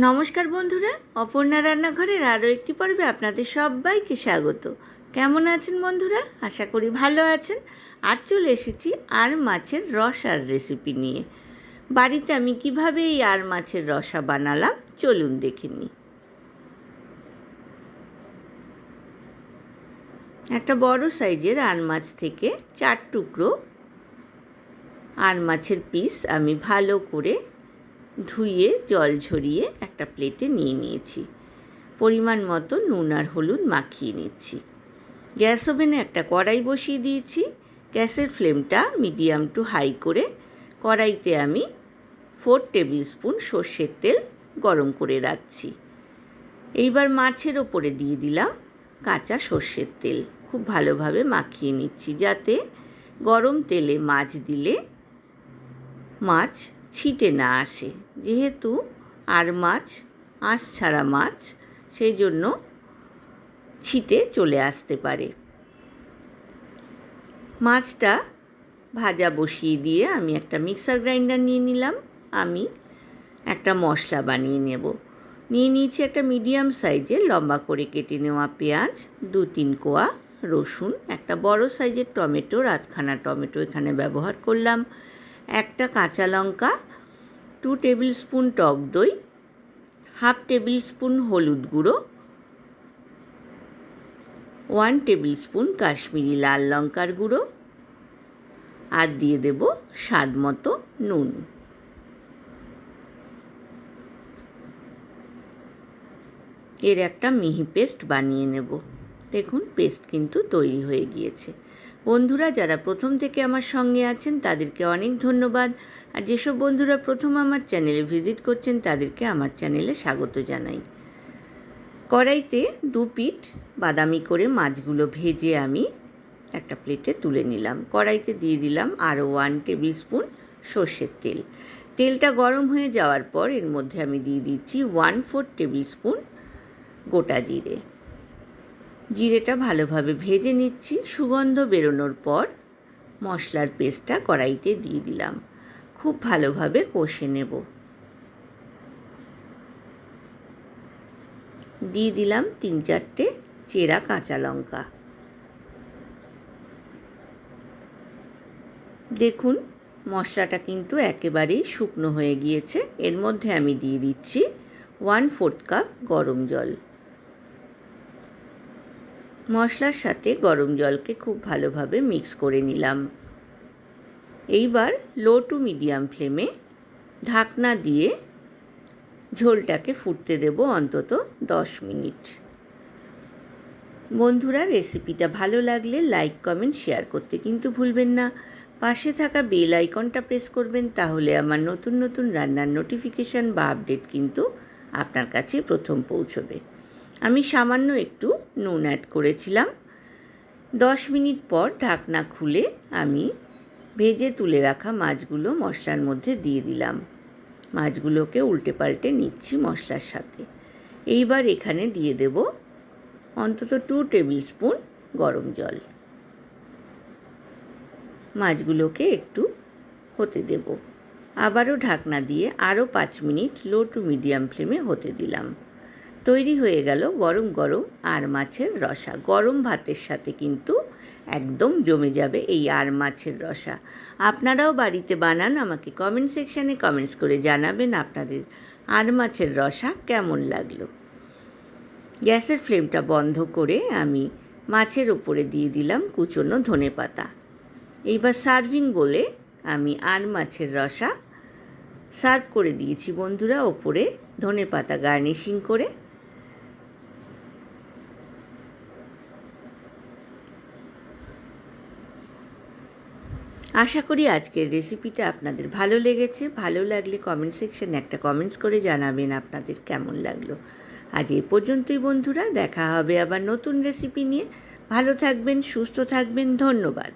নমস্কার বন্ধুরা, অপর্ণা রান্নাঘরের আরও একটি পর্বে আপনাদের সবাইকে স্বাগত। কেমন আছেন বন্ধুরা? আশা করি ভালো আছেন। আর চলে এসেছি আর মাছের রসার রেসিপি নিয়ে। বাড়িতে আমি কিভাবে এই আর মাছের রসা বানালাম চলুন দেখে নিই। একটা বড় সাইজের আর মাছ থেকে 4 টুকরো আর মাছের পিস আমি ভালো করে ধুয়ে জল ঝরিয়ে একটা প্লেটে নিয়ে নিয়েছি। পরিমাণ মতো নুন আর হলুদ মাখিয়ে নিচ্ছি। গ্যাস ওভেনে একটা কড়াই বসিয়ে দিয়েছি। গ্যাসের ফ্লেমটা মিডিয়াম টু হাই করে কড়াইতে আমি 4 টেবিল স্পুন সর্ষের তেল গরম করে রাখছি। এইবার মাছের ওপরে দিয়ে দিলাম কাঁচা সর্ষের তেল। খুব ভালোভাবে মাখিয়ে নিচ্ছি যাতে গরম তেলে মাছ দিলে মাছ ছিটে না আসে। যেহেতু আর মাছ আঁশ ছাড়া মাছ, সেই জন্য ছিটে চলে আসতে পারে। মাছটা ভাজা বসিয়ে দিয়ে আমি একটা মিক্সার গ্রাইন্ডার নিয়ে নিলাম। আমি একটা মশলা বানিয়ে নেব। নিয়ে নিয়েছি একটা মিডিয়াম সাইজের লম্বা করে কেটে নেওয়া পেঁয়াজ, 2-3 কোয়া রসুন, একটা বড় সাইজের টমেটো, 8খানা টমেটো এখানে ব্যবহার করলাম, একটা কাঁচা লঙ্কা, 2 টেবিল স্পুন টক দই, 1/2 টেবিল স্পুন হলুদ গুঁড়ো, 1 টেবিল স্পুন কাশ্মীরি লাল লঙ্কার গুঁড়ো, আর দিয়ে দেব স্বাদ মতো নুন। এর একটা মিহি পেস্ট বানিয়ে নেব। দেখুন পেস্ট কিন্তু তৈরি হয়ে গিয়েছে। বন্ধুরা যারা প্রথম থেকে আমার সঙ্গে আছেন তাদেরকে অনেক ধন্যবাদ। আর যেসব বন্ধুরা প্রথম আমার চ্যানেলে ভিজিট করছেন তাদেরকে আমার চ্যানেলে স্বাগত জানাই। কড়াইতে 2 পিঠ বাদামি করে মাছগুলো ভেজে আমি একটা প্লেটে তুলে নিলাম। কড়াইতে দিয়ে দিলাম আরও 1 টেবিল স্পুন সর্ষের তেল। তেলটা গরম হয়ে যাওয়ার পর এর মধ্যে আমি দিয়ে দিচ্ছি 1/4 টেবিল স্পুন গোটা জিরে। জিরেটা ভালোভাবে ভেজে নিচ্ছি। সুগন্ধ বেরোনোর পর মশলার পেস্টটা কড়াইতে দিয়ে দিলাম। খুব ভালোভাবে কষে নেব। দিয়ে দিলাম 3-4টে চেরা কাঁচা লঙ্কা। দেখুন মশলাটা কিন্তু একেবারেই শুকনো হয়ে গিয়েছে। এর মধ্যে আমি দিয়ে দিচ্ছি 1/4 কাপ গরম জল। মশলার সাথে গরম জলকে খুব ভালোভাবে মিক্স করে নিলাম। এইবার লো টু মিডিয়াম ফ্লেমে ঢাকনা দিয়ে ঝোলটাকে ফুটতে দেব অন্তত 10 মিনিট। বন্ধুরা রেসিপিটা ভালো লাগলে লাইক, কমেন্ট, শেয়ার করতে কিন্তু ভুলবেন না। পাশে থাকা বেল আইকনটা প্রেস করবেন, তাহলে আমার নতুন নতুন রান্নার নোটিফিকেশান বা আপডেট কিন্তু আপনার কাছে প্রথম পৌঁছবে। আমি সামান্য একটু নুন অ্যাড করেছিলাম। 10 মিনিট পর ঢাকনা খুলে আমি ভেজে তুলে রাখা মাছগুলো মশলার মধ্যে দিয়ে দিলাম। মাছগুলোকে উল্টে পাল্টে নিচ্ছি মশলার সাথে। এইবার এখানে দিয়ে দেব অন্তত 2 টেবিল স্পুন গরম জল। মাছগুলোকে একটু হতে দেব। আবারও ঢাকনা দিয়ে আরও 5 মিনিট লো টু মিডিয়াম ফ্লেমে হতে দিলাম। তৈরি হয়ে গেল গরম গরম আর মাছের রসা। গরম ভাতের সাথে কিন্তু একদম জমে যাবে এই আর মাছের রসা। আপনারাও বাড়িতে বানান, আমাকে কমেন্ট সেকশানে কমেন্টস করে জানাবেন আপনাদের আর মাছের রসা কেমন লাগলো। গ্যাসের ফ্লেমটা বন্ধ করে আমি মাছের ওপরে দিয়ে দিলাম কুচনো ধনেপাতা। এইবার সার্ভিং বলে আমি আর মাছের রসা সার্ভ করে দিয়েছি বন্ধুরা। ওপরে ধনেপাতা গার্নিশিং করে। আশা করি আজকের রেসিপিটা আপনাদের ভালো লেগেছে। ভালো লাগলে কমেন্ট সেকশানে একটা কমেন্টস করে জানাবেন আপনাদের কেমন লাগলো। আজ এই পর্যন্তই বন্ধুরা, দেখা হবে আবার নতুন রেসিপি নিয়ে। ভালো থাকবেন, সুস্থ থাকবেন। ধন্যবাদ।